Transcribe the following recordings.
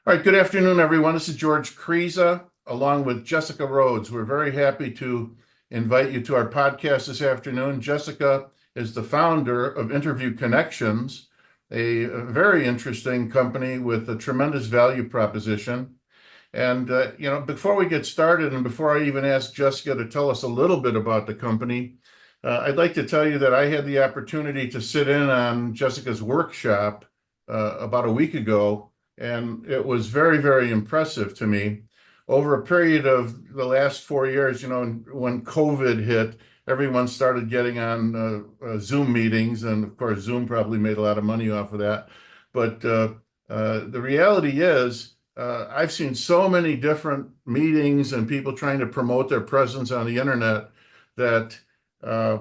All right, good afternoon, everyone. This is George Kriza, along with Jessica Rhodes. We're very happy to invite you to our podcast this afternoon. Jessica is the founder of Interview Connections, a very interesting company with a tremendous value proposition. And, before we get started and before I even ask Jessica to tell us a little bit about the company, I'd like to tell you that I had the opportunity to sit in on Jessica's workshop about a week ago, and it was very, very impressive to me. Over a period of the last 4 years, when COVID hit, everyone started getting on Zoom meetings, and of course, Zoom probably made a lot of money off of that. But the reality is, I've seen so many different meetings and people trying to promote their presence on the internet that uh,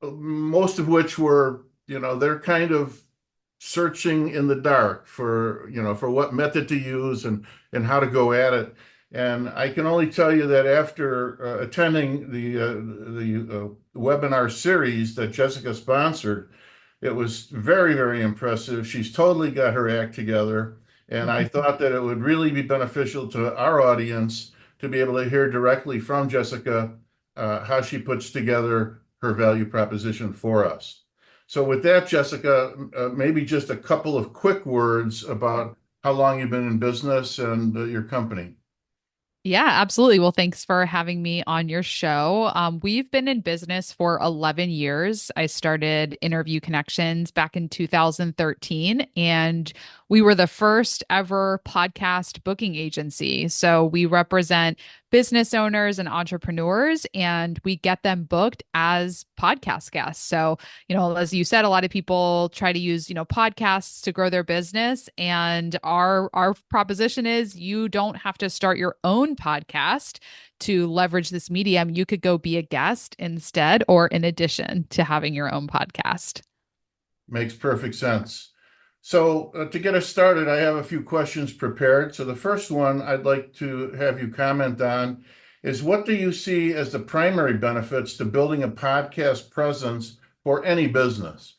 most of which were, they're kind of searching in the dark for what method to use and how to go at it. And I can only tell you that after attending the webinar series that Jessica sponsored, it was very, very impressive. She's totally got her act together. And I thought that it would really be beneficial to our audience to be able to hear directly from Jessica how she puts together her value proposition for us. So with that, Jessica, maybe just a couple of quick words about how long you've been in business and your company. Yeah, absolutely. Well, thanks for having me on your show. We've been in business for 11 years. I started Interview Connections back in 2013, and we were the first ever podcast booking agency. So we represent business owners and entrepreneurs, and we get them booked as podcast guests. So, as you said, a lot of people try to use, podcasts to grow their business. And our proposition is you don't have to start your own podcast to leverage this medium. You could go be a guest instead or in addition to having your own podcast. Makes perfect sense. So to get us started, I have a few questions prepared. So the first one I'd like to have you comment on is, what do you see as the primary benefits to building a podcast presence for any business?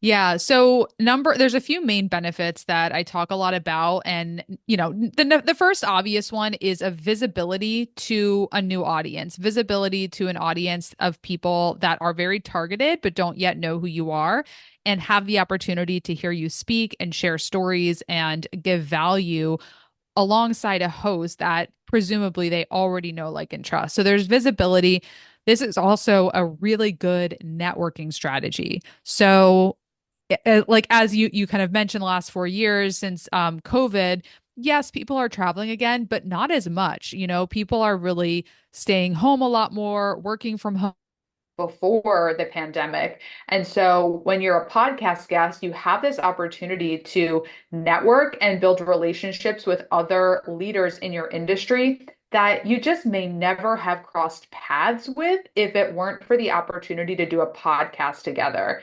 Yeah, so there's a few main benefits that I talk a lot about, and the first obvious one is a visibility to a new audience, visibility to an audience of people that are very targeted but don't yet know who you are and have the opportunity to hear you speak and share stories and give value alongside a host that presumably they already know, like, and trust. So there's visibility. This is also a really good networking strategy. So like as you kind of mentioned, the last 4 years since COVID, yes, people are traveling again, but not as much. People are really staying home a lot more, working from home before the pandemic. And so when you're a podcast guest, you have this opportunity to network and build relationships with other leaders in your industry that you just may never have crossed paths with if it weren't for the opportunity to do a podcast together.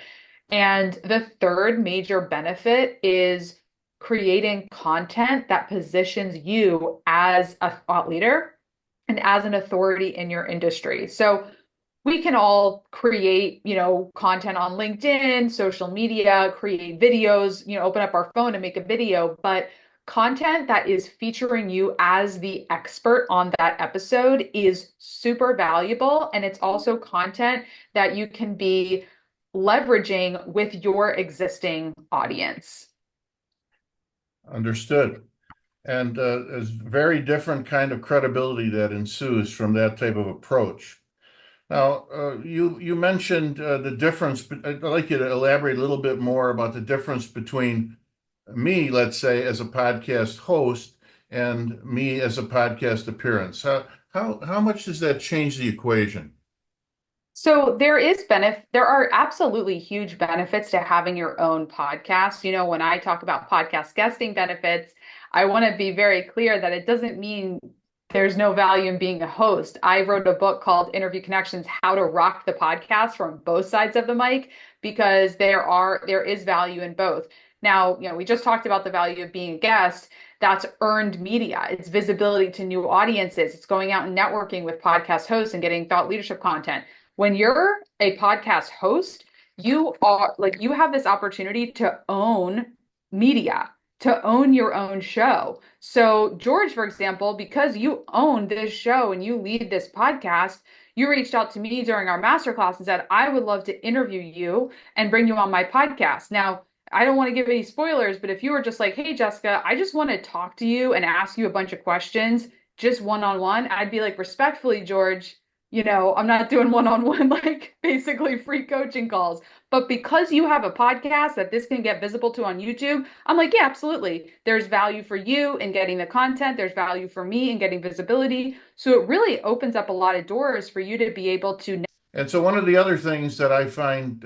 And the third major benefit is creating content that positions you as a thought leader and as an authority in your industry. So we can all create, content on LinkedIn, social media, create videos, open up our phone and make a video, but content that is featuring you as the expert on that episode is super valuable. And it's also content that you can be leveraging with your existing audience. Understood. And there's very different kind of credibility that ensues from that type of approach. Now, you mentioned the difference, but I'd like you to elaborate a little bit more about the difference between me, let's say, as a podcast host and me as a podcast appearance. How much does that change the equation? So there are absolutely huge benefits to having your own podcast. When I talk about podcast guesting benefits, I want to be very clear that it doesn't mean there's no value in being a host. I wrote a book called Interview Connections: How to Rock the Podcast from Both Sides of the Mic, because there is value in both. Now, we just talked about the value of being a guest. That's earned media. It's visibility to new audiences. It's going out and networking with podcast hosts and getting thought leadership content. When you're a podcast host, you have this opportunity to own media. to own your own show. So, George, for example, because you own this show and you lead this podcast, you reached out to me during our masterclass and said, I would love to interview you and bring you on my podcast. Now, I don't want to give any spoilers, but if you were just like, hey, Jessica, I just want to talk to you and ask you a bunch of questions, just one on one, I'd be like, respectfully, George, I'm not doing one on one, like basically free coaching calls. But because you have a podcast that this can get visible to on YouTube, I'm like, yeah, absolutely. There's value for you in getting the content, there's value for me in getting visibility. So it really opens up a lot of doors for you to be able to. And so, one of the other things that I find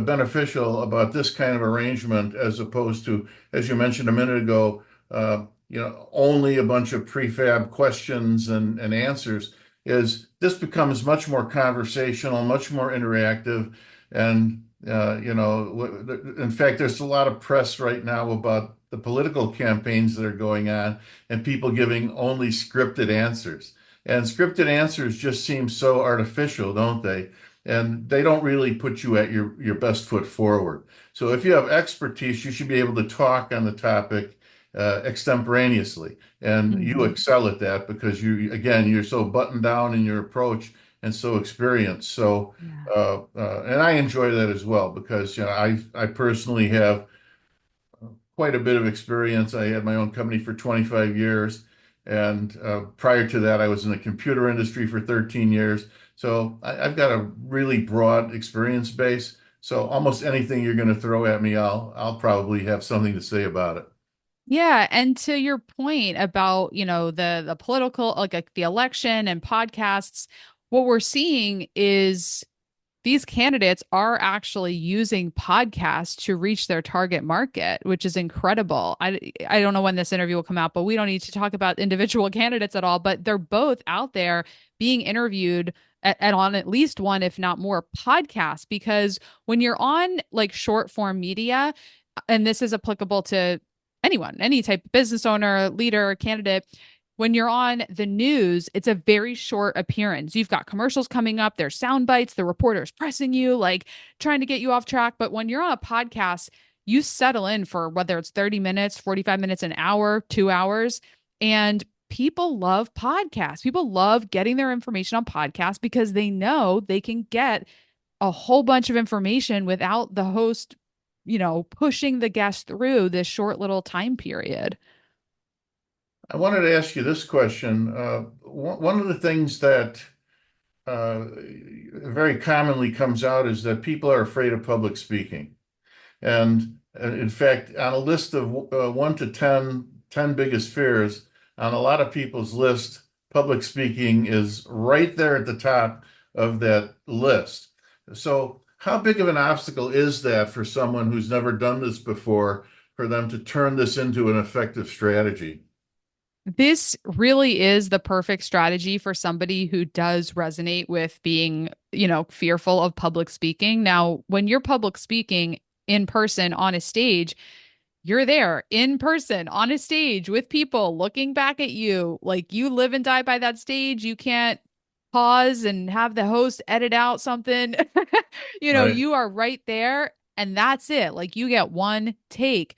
beneficial about this kind of arrangement, as opposed to, as you mentioned a minute ago, only a bunch of prefab questions and answers, is this becomes much more conversational, much more interactive, and in fact, there's a lot of press right now about the political campaigns that are going on, and people giving only scripted answers. And scripted answers just seem so artificial, don't they? And they don't really put you at your best foot forward. So if you have expertise, you should be able to talk on the topic extemporaneously. And you Mhm. excel at that because you're so buttoned down in your approach and so experienced. So, Yeah. and I enjoy that as well because, I personally have quite a bit of experience. I had my own company for 25 years. And prior to that, I was in the computer industry for 13 years. So I've got a really broad experience base. So almost anything you're going to throw at me, I'll probably have something to say about it. Yeah, and to your point about, the political like the election and podcasts, what we're seeing is these candidates are actually using podcasts to reach their target market, which is incredible. I don't know when this interview will come out, but we don't need to talk about individual candidates at all, but they're both out there being interviewed on at least one, if not more, podcasts. Because when you're on like short form media, and this is applicable to anyone, any type of business owner, leader, candidate. When you're on the news, it's a very short appearance. You've got commercials coming up, there's sound bites, the reporter's pressing you, like trying to get you off track. But when you're on a podcast, you settle in for whether it's 30 minutes, 45 minutes, an hour, 2 hours. And people love podcasts. People love getting their information on podcasts because they know they can get a whole bunch of information without the host, pushing the guest through this short little time period. I wanted to ask you this question. One of the things that very commonly comes out is that people are afraid of public speaking. And in fact, on a list of 1 to 10 biggest fears, on a lot of people's list, public speaking is right there at the top of that list. So, how big of an obstacle is that for someone who's never done this before, for them to turn this into an effective strategy? This really is the perfect strategy for somebody who does resonate with being, fearful of public speaking. Now, when you're public speaking in person on a stage, you're there in person on a stage with people looking back at you. Like you live and die by that stage. You can't pause and have the host edit out something. Right. You are right there and that's it. Like you get one take.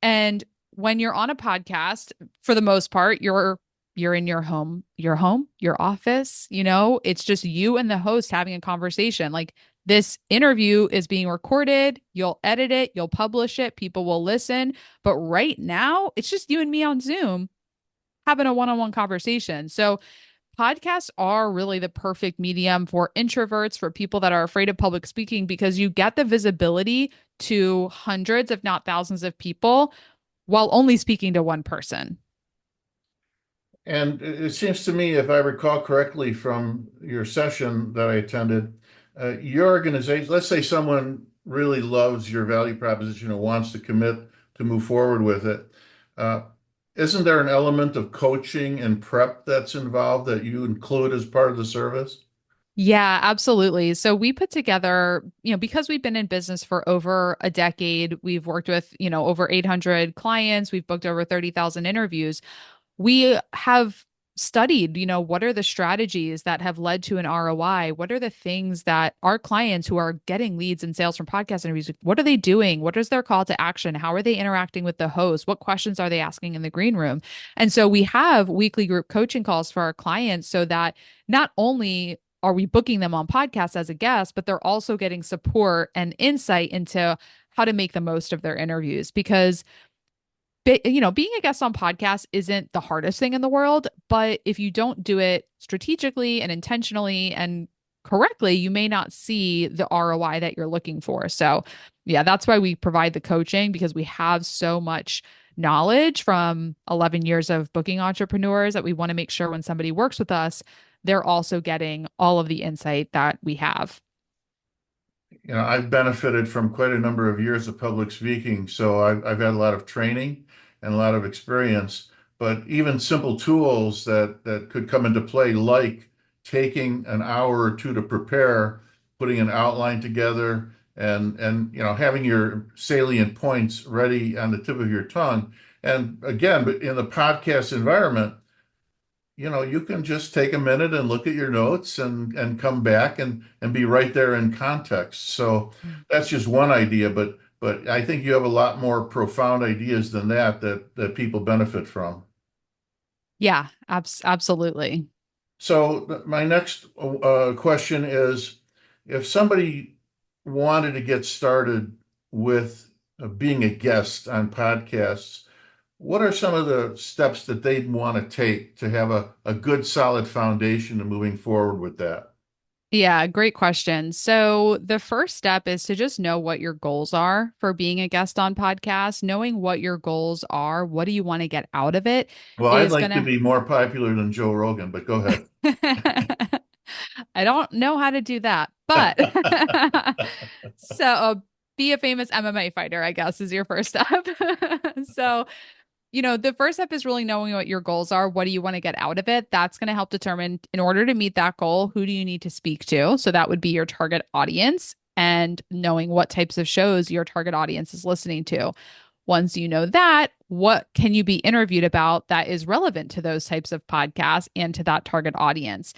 And when you're on a podcast, for the most part, you're in your office, it's just you and the host having a conversation. Like this interview is being recorded, you'll edit it, you'll publish it, people will listen, but right now, it's just you and me on Zoom having a one-on-one conversation. So podcasts are really the perfect medium for introverts, for people that are afraid of public speaking, because you get the visibility to hundreds, if not thousands of people while only speaking to one person. And it seems to me, if I recall correctly from your session that I attended, your organization, let's say someone really loves your value proposition and wants to commit to move forward with it. Uh, isn't there an element of coaching and prep that's involved that you include as part of the service? Yeah, absolutely. So we put together, because we've been in business for over a decade, we've worked with, over 800 clients, we've booked over 30,000 interviews. We have studied, what are the strategies that have led to an ROI? What are the things that our clients who are getting leads and sales from podcast interviews, what are they doing? What is their call to action? How are they interacting with the host? What questions are they asking in the green room? And so we have weekly group coaching calls for our clients so that not only are we booking them on podcasts as a guest, but they're also getting support and insight into how to make the most of their interviews. Because being a guest on podcasts isn't the hardest thing in the world, but if you don't do it strategically and intentionally and correctly, you may not see the ROI that you're looking for. So, yeah, that's why we provide the coaching, because we have so much knowledge from 11 years of booking entrepreneurs that we want to make sure when somebody works with us, they're also getting all of the insight that we have. I've benefited from quite a number of years of public speaking, so I've had a lot of training and a lot of experience. But even simple tools that could come into play, like taking an hour or two to prepare, putting an outline together, and having your salient points ready on the tip of your tongue. And again, but in the podcast environment, you can just take a minute and look at your notes and come back and be right there in context. So that's just one idea, but I think you have a lot more profound ideas than that people benefit from. Yeah, absolutely. So my next question is, if somebody wanted to get started with being a guest on podcasts, what are some of the steps that they'd want to take to have a good, solid foundation and moving forward with that? Yeah, great question. So, the first step is to just know what your goals are for being a guest on podcasts. Knowing what your goals are, what do you want to get out of it, Well, I'd is like going to to. be more popular than Joe Rogan, but go ahead. I don't know how to do that, but so be a famous MMA fighter, I guess, is your first step. So, the first step is really knowing what your goals are. What do you want to get out of it? That's going to help determine, in order to meet that goal, who do you need to speak to? So that would be your target audience, and knowing what types of shows your target audience is listening to. Once you know that, what can you be interviewed about that is relevant to those types of podcasts and to that target audience?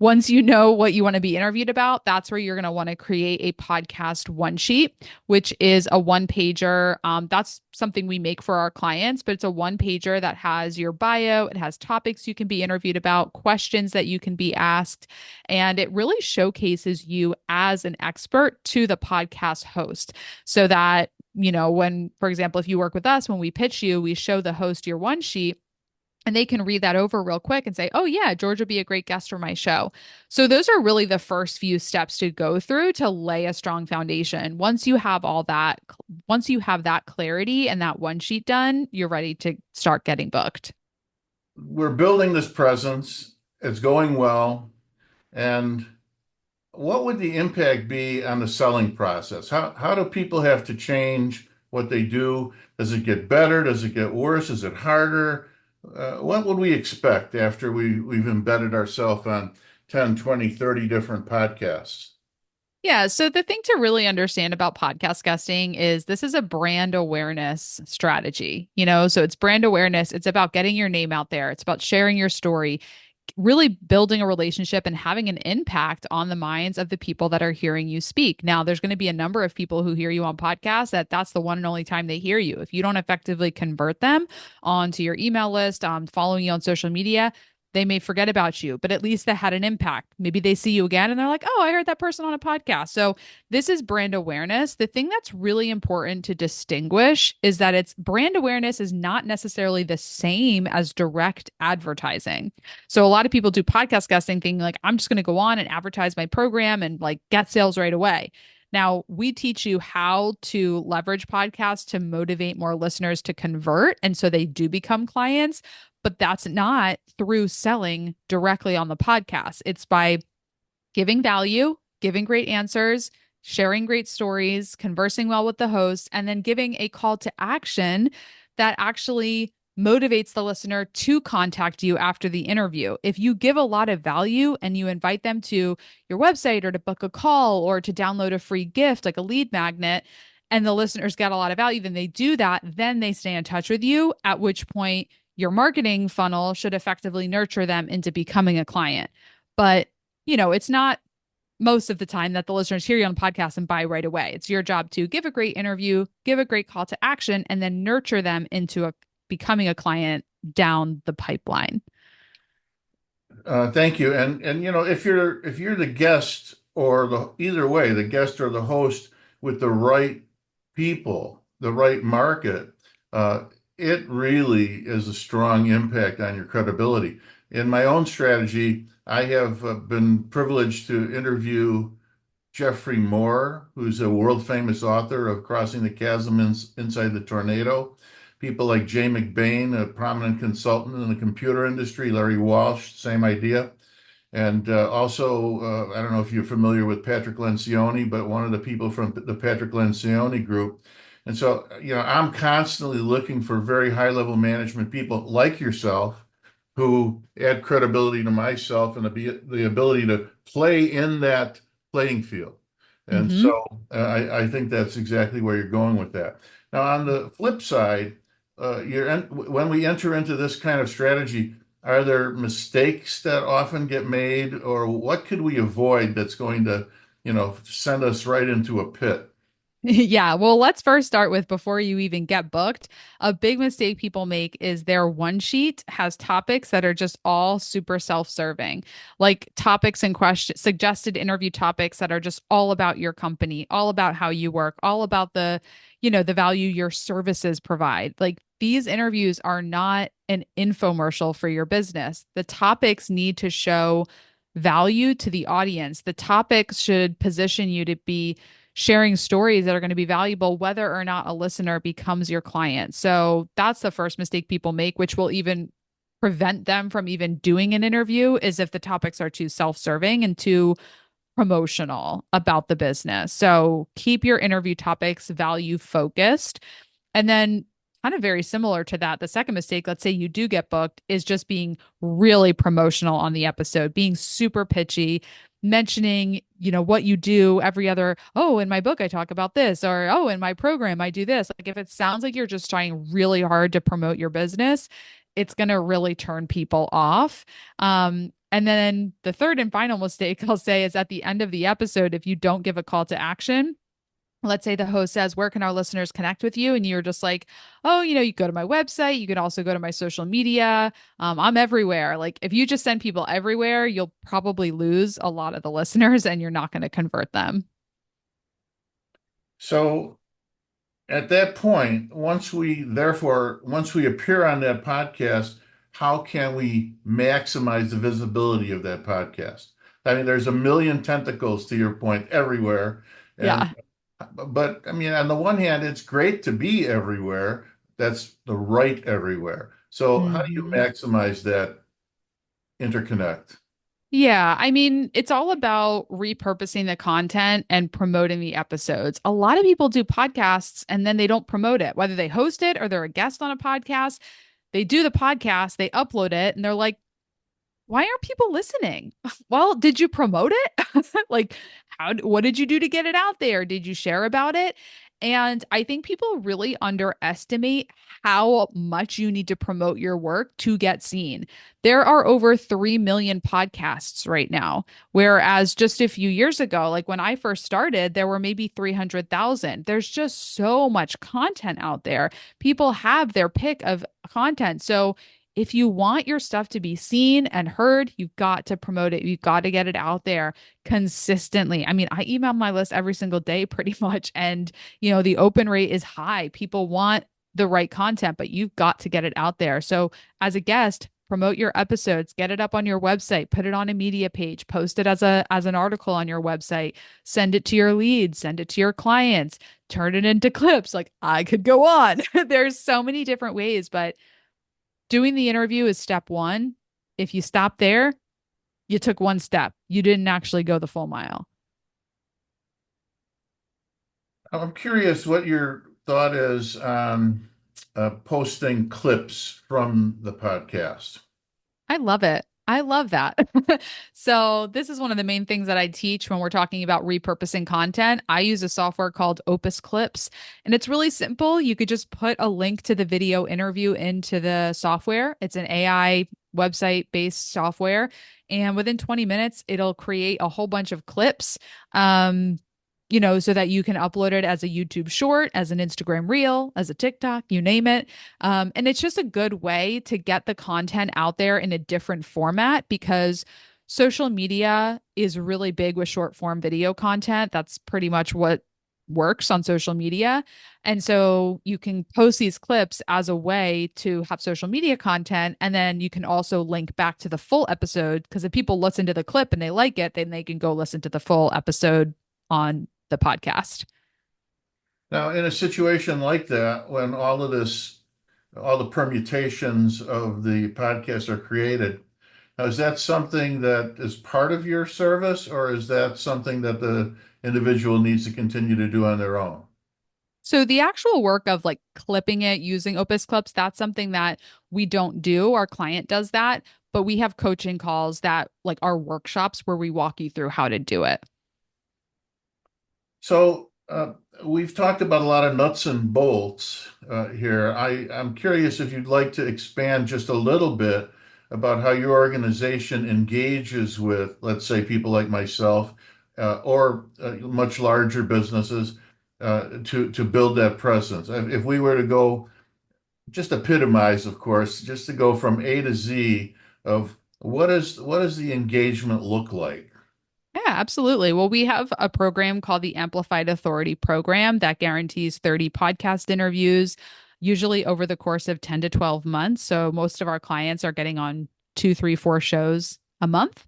Once you know what you want to be interviewed about, that's where you're going to want to create a podcast one sheet, which is a one pager. That's something we make for our clients, but it's a one pager that has your bio, it has topics you can be interviewed about, questions that you can be asked, and it really showcases you as an expert to the podcast host so that, when, for example, if you work with us, when we pitch you, we show the host your one sheet and they can read that over real quick and say, oh, yeah, George would be a great guest for my show. So those are really the first few steps to go through to lay a strong foundation. Once you have all that, once you have that clarity and that one sheet done, you're ready to start getting booked. We're building this presence. It's going well. And what would the impact be on the selling process? How do people have to change what they do? Does it get better? Does it get worse? Is it harder? What would we expect after we've embedded ourselves on 10, 20, 30 different podcasts? Yeah. So the thing to really understand about podcast guesting is this is a brand awareness strategy, so it's brand awareness. It's about getting your name out there. It's about sharing your story, really building a relationship and having an impact on the minds of the people that are hearing you speak. Now, there's going to be a number of people who hear you on podcasts that's the one and only time they hear you. If you don't effectively convert them onto your email list, following you on social media, they may forget about you, but at least that had an impact. Maybe they see you again and they're like, oh, I heard that person on a podcast. So this is brand awareness. The thing that's really important to distinguish is that it's brand awareness is not necessarily the same as direct advertising. So a lot of people do podcast guesting thinking like, I'm just going to go on and advertise my program and like get sales right away. Now, we teach you how to leverage podcasts to motivate more listeners to convert. And so they do become clients, but that's not through selling directly on the podcast. It's by giving value, giving great answers, sharing great stories, conversing well with the host, and then giving a call to action that actually motivates the listener to contact you after the interview. If you give a lot of value and you invite them to your website or to book a call or to download a free gift like a lead magnet, and the listeners get a lot of value, then they do that, then they stay in touch with you, at which point your marketing funnel should effectively nurture them into becoming a client. But, it's not most of the time that the listeners hear you on the podcast and buy right away. It's your job to give a great interview, give a great call to action, and then nurture them into becoming a client down the pipeline. Thank you. And if you're the guest or either way, the guest or the host with the right people, the right market, uh, it really is a strong impact on your credibility. In my own strategy, I have been privileged to interview Jeffrey Moore, who's a world famous author of Crossing the Chasm Inside the Tornado. People like Jay McBain, a prominent consultant in the computer industry, Larry Walsh, same idea. And also, I don't know if you're familiar with Patrick Lencioni, but one of the people from the Patrick Lencioni group. And so, I'm constantly looking for very high level management people like yourself who add credibility to myself and the ability to play in that playing field. And Mm-hmm. so I think that's exactly where you're going with that. Now, on the flip side, when we enter into this kind of strategy, are there mistakes that often get made, or what could we avoid that's going to, send us right into a pit? Yeah, well, let's first start with before you even get booked. A big mistake people make is their one sheet has topics that are just all super self-serving, like topics and questions, suggested interview topics that are just all about your company, all about how you work, all about the value your services provide. Like these interviews are not an infomercial for your business. The topics need to show value to the audience. The topics should position you to be sharing stories that are going to be valuable, whether or not a listener becomes your client. So that's the first mistake people make, which will even prevent them from even doing an interview, is if the topics are too self-serving and too promotional about the business. So keep your interview topics value focused. And then, kind of very similar to that, the second mistake, let's say you do get booked, is just being really promotional on the episode, being super pitchy, mentioning, what you do every other, oh, in my book, I talk about this, or oh, in my program, I do this. Like if it sounds like you're just trying really hard to promote your business, it's going to really turn people off. And then the third and final mistake I'll say is at the end of the episode, if you don't give a call to action, let's say the host says, where can our listeners connect with you? And you're just like, oh, you go to my website. You can also go to my social media. I'm everywhere. Like if you just send people everywhere, you'll probably lose a lot of the listeners and you're not going to convert them. So at that point, once we appear on that podcast, how can we maximize the visibility of that podcast? I mean, there's a million tentacles to your point everywhere. And Yeah. but I mean, on the one hand, it's great to be everywhere. That's the right everywhere. So how do you Hmm. maximize that interconnect? Yeah, I mean, it's all about repurposing the content and promoting the episodes. A lot of people do podcasts and then they don't promote it, whether they host it or they're a guest on a podcast. They do the podcast, they upload it, and they're like, why aren't people listening? Well, did you promote it? Like, what did you do to get it out there? Did you share about it? And I think people really underestimate how much you need to promote your work to get seen. There are over 3 million podcasts right now, whereas just a few years ago, like when I first started, there were maybe 300,000. There's just so much content out there. People have their pick of content. So, if you want your stuff to be seen and heard, you've got to promote it. You've got to get it out there consistently. I mean, I email my list every single day pretty much. And, the open rate is high. People want the right content, but you've got to get it out there. So as a guest, promote your episodes, get it up on your website, put it on a media page, post it as an article on your website, send it to your leads, send it to your clients, turn it into clips. Like I could go on. There's so many different ways, but doing the interview is step one. If you stop there, you took one step. You didn't actually go the full mile. I'm curious what your thought is on posting clips from the podcast. I love it. I love that. So, this is one of the main things that I teach when we're talking about repurposing content. I use a software called Opus Clips, and it's really simple. You could just put a link to the video interview into the software. It's an AI website based software. And within 20 minutes, it'll create a whole bunch of clips. Um, so that you can upload it as a YouTube short, as an Instagram reel, as a TikTok, you name it. And it's just a good way to get the content out there in a different format because social media is really big with short form video content. That's pretty much what works on social media. And so you can post these clips as a way to have social media content. And then you can also link back to the full episode because if people listen to the clip and they like it, then they can go listen to the full episode on the podcast. Now, in a situation like that, when all of this, all the permutations of the podcast are created, now, is that something that is part of your service, or is that something that the individual needs to continue to do on their own? So the actual work of like clipping it using Opus Clips, that's something that we don't do. Our client does that, but we have coaching calls that like are workshops where we walk you through how to do it. So we've talked about a lot of nuts and bolts here. I'm curious if you'd like to expand just a little bit about how your organization engages with, let's say, people like myself or much larger businesses to build that presence. If we were to go, just epitomize, of course, just to go from A to Z of what does the engagement look like? Yeah, absolutely. Well, we have a program called the Amplified Authority Program that guarantees 30 podcast interviews, usually over the course of 10 to 12 months. So most of our clients are getting on two, three, four shows a month.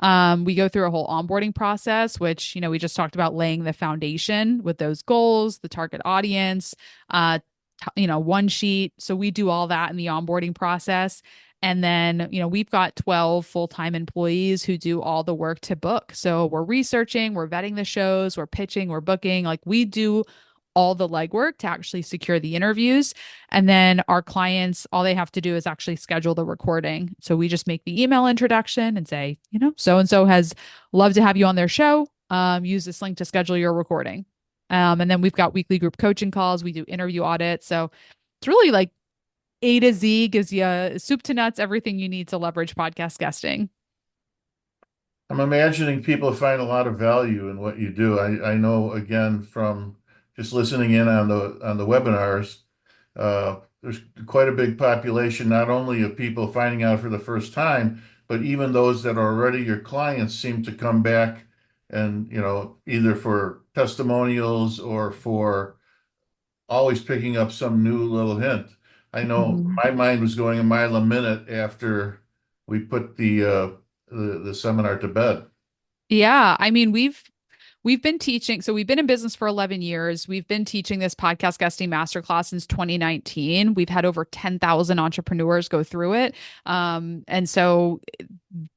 We go through a whole onboarding process, which, we just talked about laying the foundation with those goals, the target audience, one sheet. So we do all that in the onboarding process. And then, we've got 12 full-time employees who do all the work to book. So we're researching, we're vetting the shows, we're pitching, we're booking. Like we do all the legwork to actually secure the interviews. And then our clients, all they have to do is actually schedule the recording. So we just make the email introduction and say, so and so has loved to have you on their show. Use this link to schedule your recording. And then we've got weekly group coaching calls. We do interview audits. So it's really like A to Z, gives you soup to nuts, everything you need to leverage podcast guesting. I'm imagining people find a lot of value in what you do. I know again from just listening in on the webinars, there's quite a big population, not only of people finding out for the first time, but even those that are already your clients seem to come back and, either for testimonials or for always picking up some new little hint. I know Mhm. my mind was going a mile a minute after we put the seminar to bed. Yeah, I mean, we've been teaching, so we've been in business for 11 years. We've been teaching this podcast guesting masterclass since 2019. We've had over 10,000 entrepreneurs go through it. And so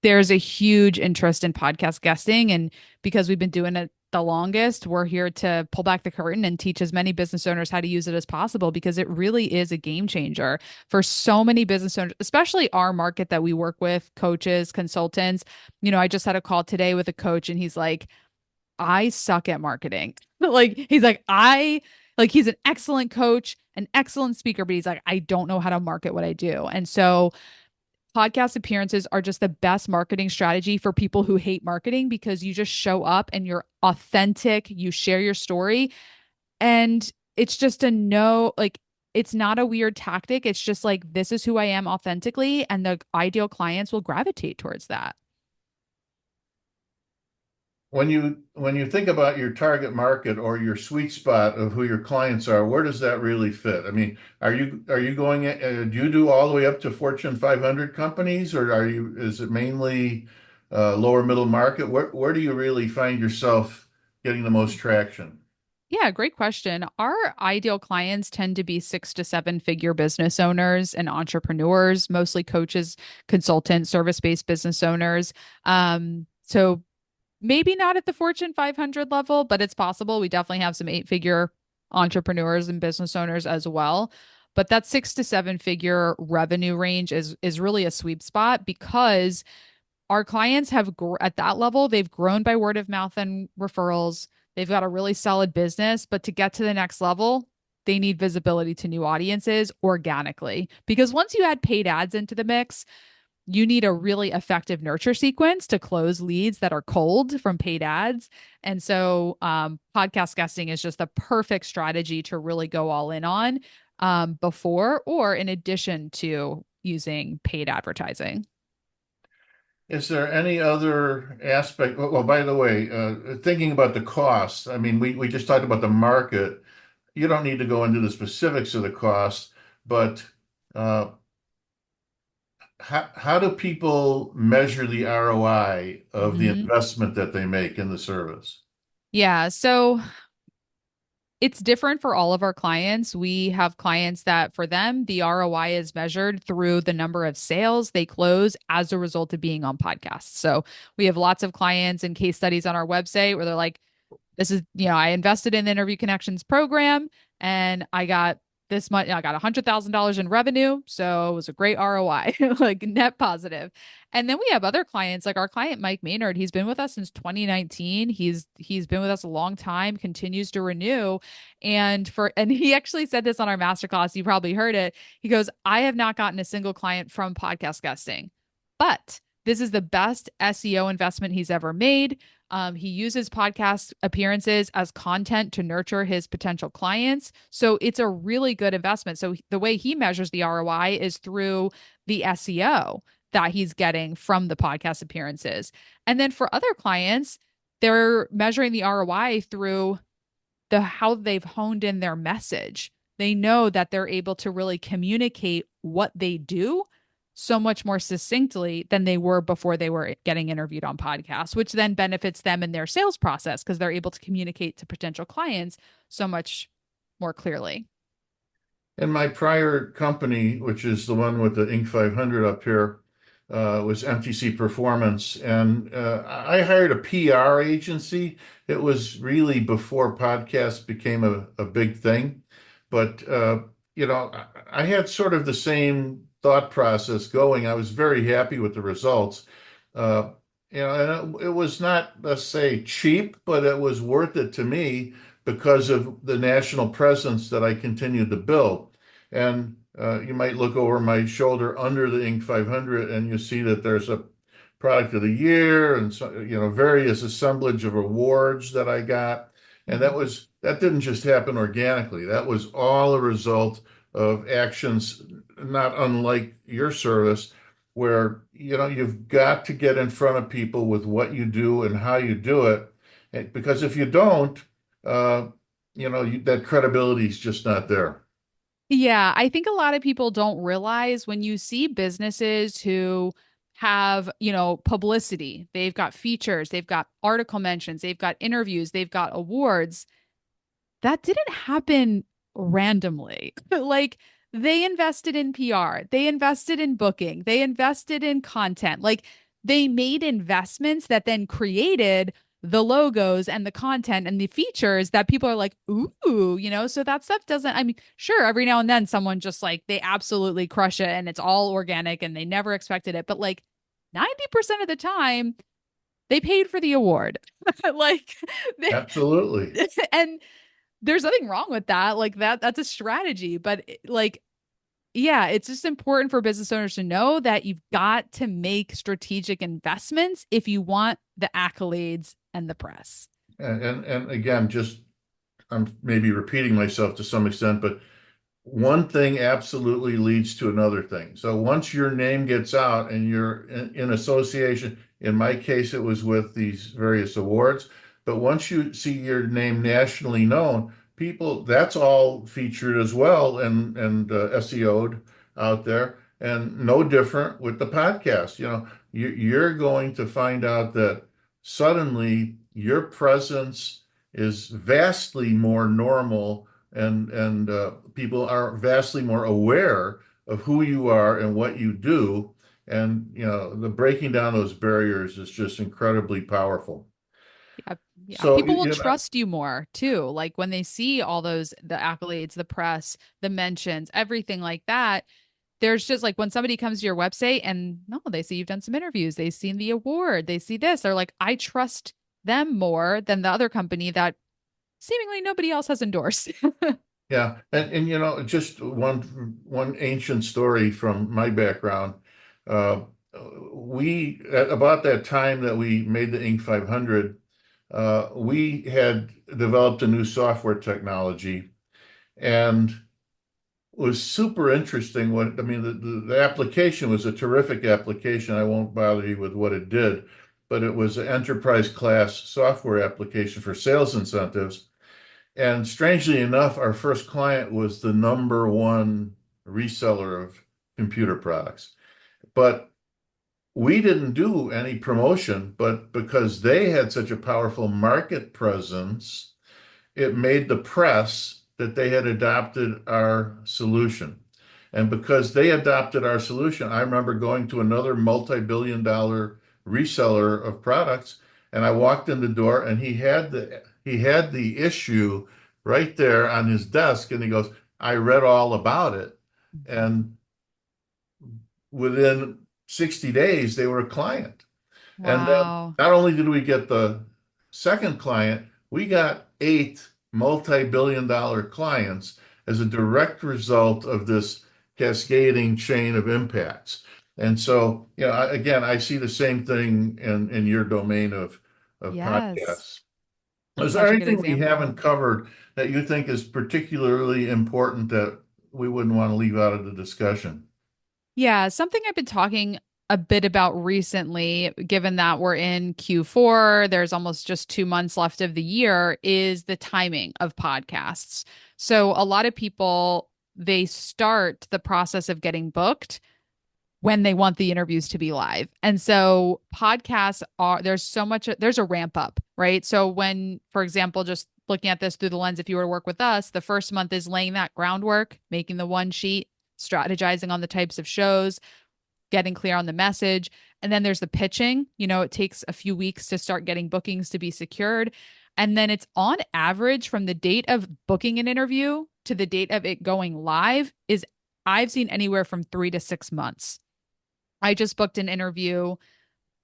there's a huge interest in podcast guesting. And because we've been doing it the longest, we're here to pull back the curtain and teach as many business owners how to use it as possible because it really is a game changer for so many business owners, especially our market that we work with, coaches, consultants. I just had a call today with a coach and he's like, I suck at marketing. Like he's an excellent coach, an excellent speaker, but he's like, I don't know how to market what I do. And so podcast appearances are just the best marketing strategy for people who hate marketing because you just show up and you're authentic, you share your story, and it's just a no, like it's not a weird tactic. It's just like this is who I am authentically, and the ideal clients will gravitate towards that. When you think about your target market or your sweet spot of who your clients are, where does that really fit? I mean, are you going do you do all the way up to Fortune 500 companies, or is it mainly lower middle market? Where do you really find yourself getting the most traction? Yeah, great question. Our ideal clients tend to be 6 to 7 figure business owners and entrepreneurs, mostly coaches, consultants, service-based business owners. So maybe not at the Fortune 500 level, but it's possible. We definitely have some 8 figure entrepreneurs and business owners as well. But that 6 to 7 figure revenue range is really a sweet spot because our clients have at that level, they've grown by word of mouth and referrals. They've got a really solid business, but to get to the next level, they need visibility to new audiences organically. Because once you add paid ads into the mix, you need a really effective nurture sequence to close leads that are cold from paid ads. And so, podcast guesting is just the perfect strategy to really go all in on before or in addition to using paid advertising. Is there any other aspect? Well, by the way, thinking about the cost, I mean, we just talked about the market. You don't need to go into the specifics of the cost, but uh, how do people measure the ROI of the Mhm. investment that they make in the service? Yeah. So it's different for all of our clients. We have clients that for them, the ROI is measured through the number of sales they close as a result of being on podcasts. So we have lots of clients and case studies on our website where they're like, this is, I invested in the Interview Connections program and I got this much, I got $100,000 in revenue. So it was a great ROI, like net positive. And then we have other clients, like our client Mike Maynard. He's been with us since 2019. He's been with us a long time, continues to renew. And he actually said this on our masterclass. You probably heard it. He goes, I have not gotten a single client from podcast guesting, but this is the best SEO investment he's ever made. He uses podcast appearances as content to nurture his potential clients. So it's a really good investment. So the way he measures the ROI is through the SEO that he's getting from the podcast appearances. And then for other clients, they're measuring the ROI through how they've honed in their message. They know that they're able to really communicate what they do so much more succinctly than they were before they were getting interviewed on podcasts, which then benefits them in their sales process because they're able to communicate to potential clients so much more clearly. In my prior company, which is the one with the Inc. 500 up here, was MTC Performance, and I hired a PR agency. It was really before podcasts became a big thing, but I had sort of the same thought process going. I was very happy with the results. Uh, and it was not, let's say, cheap, but it was worth it to me because of the national presence that I continued to build. And you might look over my shoulder under the Inc. 500 and you see that there's a product of the year and so, various assemblage of awards that I got. And Mhm. that didn't just happen organically. That was all a result of actions not unlike your service, where you've got to get in front of people with what you do and how you do it. Because if you don't, uh, that credibility is just not there. Yeah, I think a lot of people don't realize when you see businesses who have, publicity, they've got features, they've got article mentions, they've got interviews, they've got awards. That didn't happen randomly. Like they invested in PR, they invested in booking, they invested in content. Like they made investments that then created the logos and the content and the features that people are like, ooh, so that stuff doesn't, I mean, sure, every now and then someone just like they absolutely crush it and it's all organic and they never expected it. But like 90% of the time, they paid for the award. like, they, Absolutely. and there's nothing wrong with that. Like that's a strategy, but like yeah, it's just important for business owners to know that you've got to make strategic investments if you want the accolades and the press. And again, just I'm maybe repeating myself to some extent, but one thing absolutely leads to another thing. So once your name gets out and you're in association, in my case, it was with these various awards, but once you see your name nationally known, people, that's all featured as well and SEO'd out there. And no different with the podcast. You're going to find out that suddenly your presence is vastly more normal and people are vastly more aware of who you are and what you do. And the breaking down those barriers is just incredibly powerful. Yeah. Yeah, So people will you know, trust you more too. Like when they see all those, the accolades, the press, the mentions, everything like that. There's just like when somebody comes to your website and no, they see you've done some interviews, they've seen the award, they see this, they're like, I trust them more than the other company that seemingly nobody else has endorsed. yeah, and you know, just one ancient story from my background. Uh, we at about that time that we made the Inc. 500, we had developed a new software technology, and it was super interesting. What I mean, the application was a terrific application. I won't bother you with what it did, but it was an enterprise class software application for sales incentives. And strangely enough, our first client was the number one reseller of computer products. But we didn't do any promotion, but because they had such a powerful market presence, it made the press that they had adopted our solution. And because they adopted our solution, I remember going to another multi-billion-dollar reseller of products, and I walked in the door and he had the issue right there on his desk, and he goes, I read all about it. And within 60 days, they were a client. And then Wow. not only did we get the second client, we got 8 multi-billion-dollar clients as a direct result of this cascading chain of impacts. And so, you know, again, I see the same thing in your domain of Yes. podcasts. Is there Such a good anything we example. haven't covered that you think is particularly important that we wouldn't want to leave out of the discussion? Yeah, something I've been talking a bit about recently, given that we're in Q4, there's almost just 2 months left of the year, is the timing of podcasts. So a lot of people, they start the process of getting booked when they want the interviews to be live. And so podcasts are, there's so much, there's a ramp up, right? So when, for example, just looking at this through the lens, if you were to work with us, the first month is laying that groundwork, making the one sheet, strategizing on the types of shows, getting clear on the message. And then there's the pitching. You know, it takes a few weeks to start getting bookings to be secured. And then it's on average from the date of booking an interview to the date of it going live is I've seen anywhere from 3 to 6 months. I just booked an interview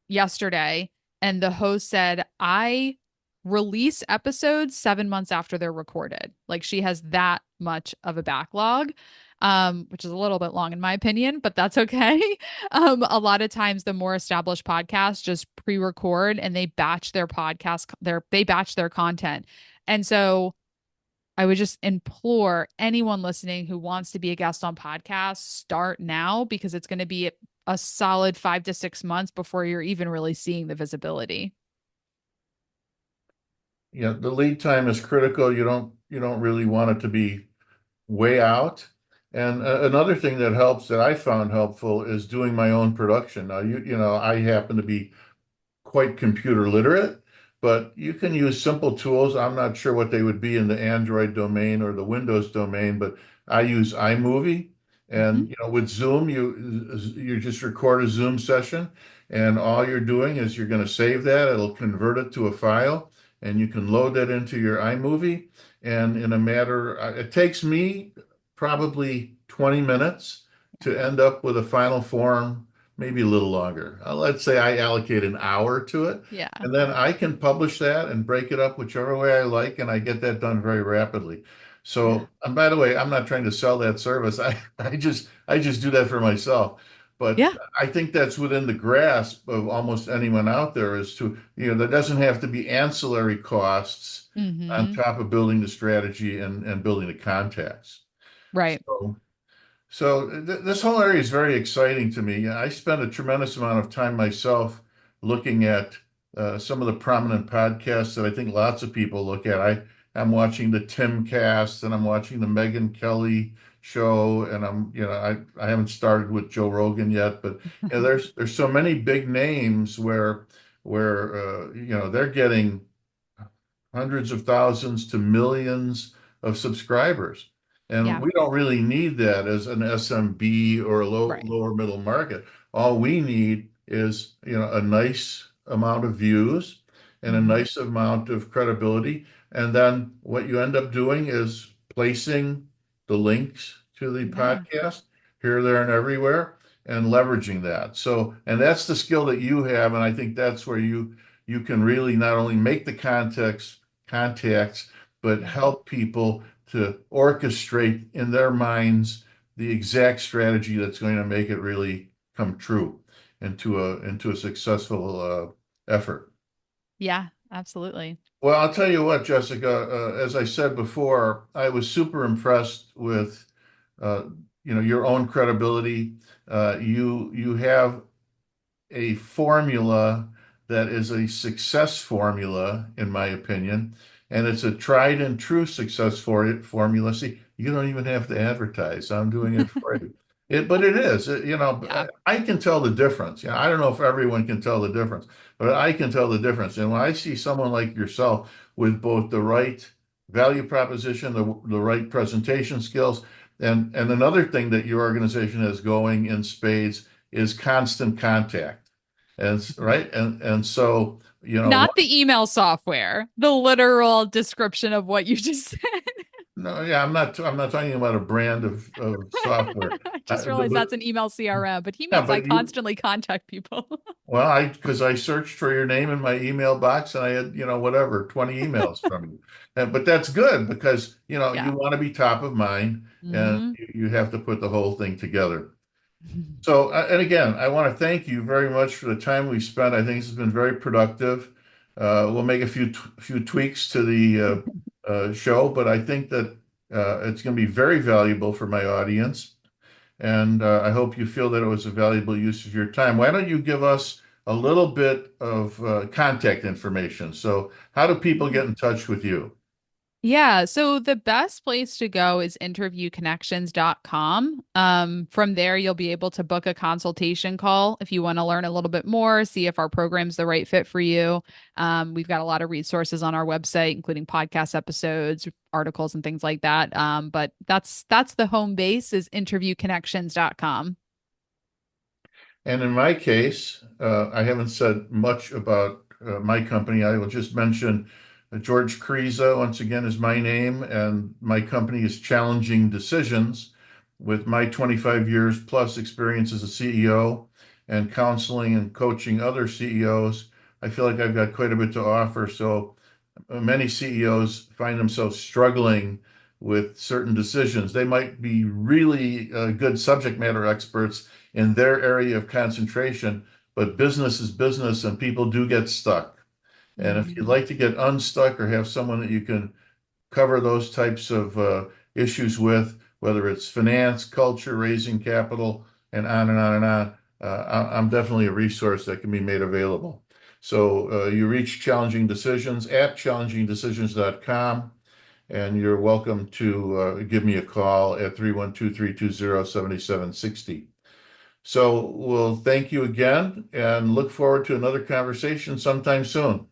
yesterday, and the host said, I release episodes 7 months after they're recorded. Like she has that much of a backlog, which is a little bit long in my opinion, but that's okay. A lot of times the more established podcasts just pre-record and they batch their podcast, they batch their content. And so I would just implore anyone listening who wants to be a guest on podcasts, start now because it's going to be a solid 5 to 6 months before you're even really seeing the visibility. You know, the lead time is critical. You don't really want it to be way out. And another thing that helps that I found helpful is doing my own production. Now, you know, I happen to be quite computer literate, but you can use simple tools. I'm not sure what they would be in the Android domain or the Windows domain, but I use iMovie. Mm-hmm. And you know, with Zoom, you just record a Zoom session, and all you're doing is you're going to save that. It'll convert it to a file, and you can load that into your iMovie. And in a matter, it takes me probably 20 minutes to end up with a final form, maybe a little longer. Let's say I allocate an hour to it, Yeah. and then I can publish that and break it up whichever way I like, and I get that done very rapidly. Yeah. So, and by the way, I'm not trying to sell that service. I just do that for myself. But Yeah. I think that's within the grasp of almost anyone out there is to, you know, there doesn't have to be ancillary costs on Mm-hmm. top of building the strategy and building the contacts. Right. So this whole area is very exciting to me. I spend a tremendous amount of time myself looking at some of the prominent podcasts that I think lots of people look at. I'm watching the Tim Cast and I'm watching the Megyn Kelly show, and I haven't started with Joe Rogan yet, but you know, there's so many big names where you know, they're getting hundreds of thousands to millions of subscribers. And Yeah. we don't really need that as an SMB or a Right. lower middle market. All we need is, you know, a nice amount of views and a nice amount of credibility. And then what you end up doing is placing the links to the Yeah. podcast here, there, and everywhere, and leveraging that. So, and that's the skill that you have, and I think that's where you can really not only make the contacts, but help people to orchestrate in their minds the exact strategy that's going to make it really come true into a successful effort. Yeah, absolutely. Well, I'll tell you what, Jessica, as I said before, I was super impressed with uh, your own credibility. You have a formula that is a success formula, in my opinion, and it's a tried and true success formula. See, you don't even have to advertise. I'm doing it for you. But it is, Yeah. I can tell the difference. I don't know if everyone can tell the difference, but I can tell the difference. And when I see someone like yourself with both the right value proposition, the right presentation skills, and another thing that your organization is going in spades is constant contact. And right. And so, Not the email software, the literal description of what you just said. no, yeah, I'm not talking about a brand of software. I just But, realized that's an email CRM, but he yeah, means I but you, constantly contact people. well, because I searched for your name in my email box and I had, whatever, 20 emails from you. But that's good because, Yeah. you want to be top of mind and Hmm. you have to put the whole thing together. So, and again, I want to thank you very much for the time we spent. I think this has been very productive. We'll make a few tweaks to the show, but I think that it's going to be very valuable for my audience. And I hope you feel that it was a valuable use of your time. Why don't you give us a little bit of contact information? So, how do people get in touch with you? Yeah, so the best place to go is interviewconnections.com. From there, you'll be able to book a consultation call if you want to learn a little bit more, see if our program's the right fit for you. We've got a lot of resources on our website, including podcast episodes, articles, and things like that. But that's the home base is interviewconnections.com. And in my case, I haven't said much about my company. I will just mention George Kriza, once again, is my name, and my company is Challenging Decisions. With my 25 years plus experience as a CEO and counseling and coaching other CEOs, I feel like I've got quite a bit to offer. So many CEOs find themselves struggling with certain decisions. They might be really good subject matter experts in their area of concentration, but business is business and people do get stuck. And if you'd Mhm. like to get unstuck or have someone that you can cover those types of issues with, whether it's finance, culture, raising capital, and on and on and on, I'm definitely a resource that can be made available. So you reach Challenging Decisions at challengingdecisions.com, and you're welcome to give me a call at 312-320-7760. So we'll thank you again and look forward to another conversation sometime soon.